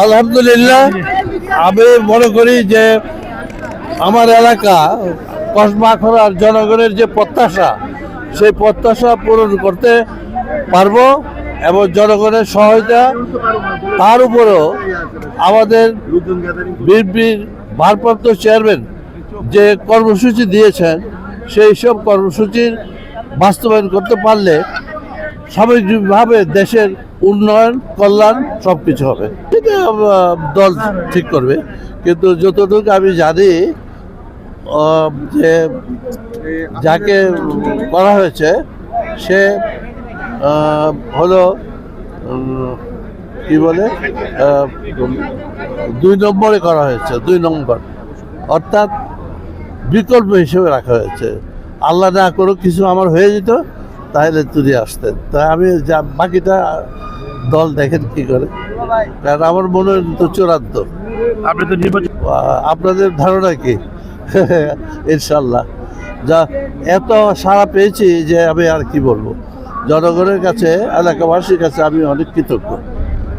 আলহামদুলিল্লাহ, আমি মনে করি যে আমার এলাকা কসবাখরার জনগণের যে প্রত্যাশা, সেই প্রত্যাশা পূরণ করতে পারবো এবং জনগণের সহায়তা, তার উপরেও আমাদের বিএনপির ভারপ্রাপ্ত চেয়ারম্যান যে কর্মসূচি দিয়েছেন, সেই সব কর্মসূচির বাস্তবায়ন করতে পারলে সামগ্রিকভাবে দেশের উন্নয়ন, কল্যাণ সব কিছু হবে। এটা দল ঠিক করবে, কিন্তু যতটুকু আমি জানি যে যাকে করা হয়েছে সে হলো কি বলে 2 নম্বরে করা হয়েছে, 2 নম্বর, অর্থাৎ বিকল্প হিসেবে রাখা হয়েছে। আল্লাহ না করুক কিছু আমার হয়ে যেত, তাহলে তুলে আসতেন। তাই আমি যা বাকিটা দল দেখেন কি করে, কারণ আমার মনে হয় তো চূড়ান্ত। আপনাদের ধারণা কি? ইনশাল্লাহ যা এত সাড়া পেয়েছি যে আমি আর কি বলবো, জনগণের কাছে, এলাকাবাসীর কাছে আমি অনেক কৃতজ্ঞ।